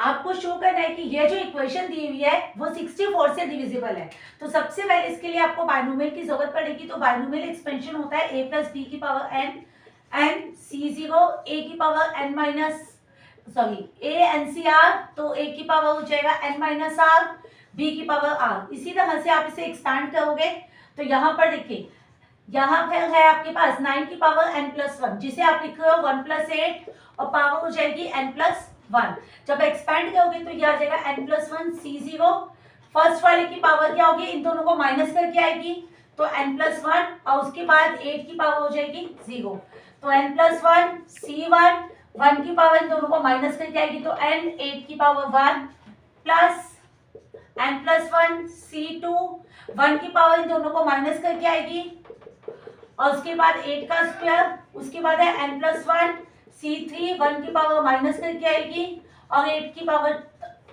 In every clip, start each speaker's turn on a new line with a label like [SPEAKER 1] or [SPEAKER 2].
[SPEAKER 1] आपको शो करना है कि ये जो इक्वेशन दी हुई है वो 64 से डिविजिबल है। तो सबसे पहले इसके लिए आपको बाइनोमियल की जरूरत पड़ेगी। तो बाइनोमियल एक्सपेंशन होता है a प्लस बी की power n n C0 a की power n minus a NCR, तो a की पावर हो जाएगा n माइनस r, b की पावर r। इसी तरह से आप इसे एक्सपैंड करोगे तो यहाँ पर देखिए, यहाँ पर है आपके पास 9 की पावर n प्लस 1, जिसे आप लिख रहे हो 1 प्लस 8 और पावर हो जाएगी n प्लस 1। जब एक्सपैंड करोगे तो ये आ जाएगा n प्लस 1 C0। फर्स्ट वाले की पावर क्या होगी, इन दोनों को माइनस करके आएगी तो n प्लस 1 और उसके बाद 8 की पावर हो जाएगी 0। तो n प्लस 1 C1, 1 की पावर इन दोनों को माइनस करके आएगी तो n, 8 की power 1 plus n plus 1 C2, 1 की पावर इन दोनों को माइनस करके आएगी और उसके बाद 8 का स्क्वायर, उसके बाद है n प्लस 1 C3, 1 की पावर माइनस करके आएगी और 8 की पावर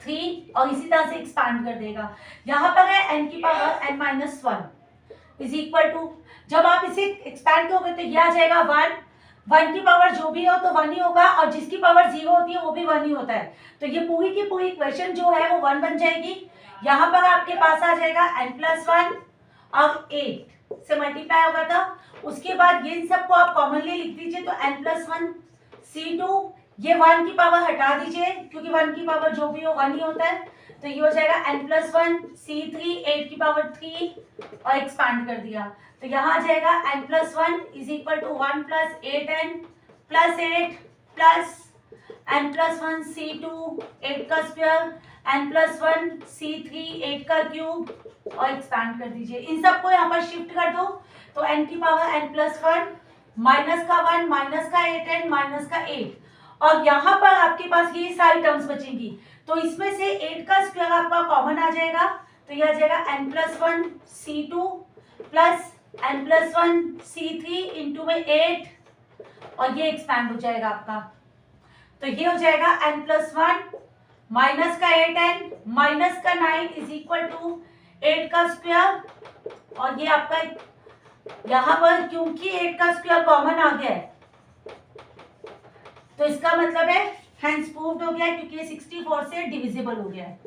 [SPEAKER 1] 3 और इसी तरह से एक्सपांड कर देगा। यहाँ पर है n की power n minus 1 is equal to, जब आप इसे एक्सपैंड करोगे तो यह आ जाएगा 1 की पावर जो भी हो तो 1 ही होगा और जिसकी पावर 0 होती है वो भी 1 ही होता है। तो ये पूरी की पूरी इक्वेशन जो है वो 1 बन जाएगी। यहाँ पर आपके पास आ जाएगा n प्लस 1 अब 8 से मल्टीप्लाई होगा था, उसके बाद ये इन सबको आप कॉमनली लिख दीजिए तो n प्लस 1 C2, ये 1 की पावर हटा दीजिए क्योंकि 1 की पावर जो भी हो 1 ही होता है, तो ये हो जाएगा n प्लस 1 C3, 8 की पावर 3 और एक्सपांड कर दिया तो यहाँ आ जाएगा n plus 1 is equal to 1 plus 8n plus 8 plus n plus 1 C2, 8 का स्क्वायर, n प्लस 1 C3, 8 का क्यूब और एक्सपैंड कर दीजिए। इन सबको यहाँ पर शिफ्ट कर दो तो n की पावर n प्लस 1 माइनस का 1 माइनस का 8n माइनस का 8 और यहाँ पर आपके पास ये सारी टर्म्स बचेंगी तो इसमें से 8 का स्क्वायर आपका कॉमन आ जाएगा तो यह आ जाएगा n plus 1 C2 plus n plus 1 C3 into में 8 और ये एक्सपैंड हो जाएगा आपका। तो ये हो जाएगा n प्लस 1 माइनस का 8n माइनस का 9 इज इक्वल टू 8 का स्क्वायर और ये आपका यहाँ पर क्योंकि 8 का स्क्वायर कॉमन आ गया है तो इसका मतलब है हैंस प्रूव्ड हो गया है क्योंकि ये 64 से डिविजिबल हो गया है।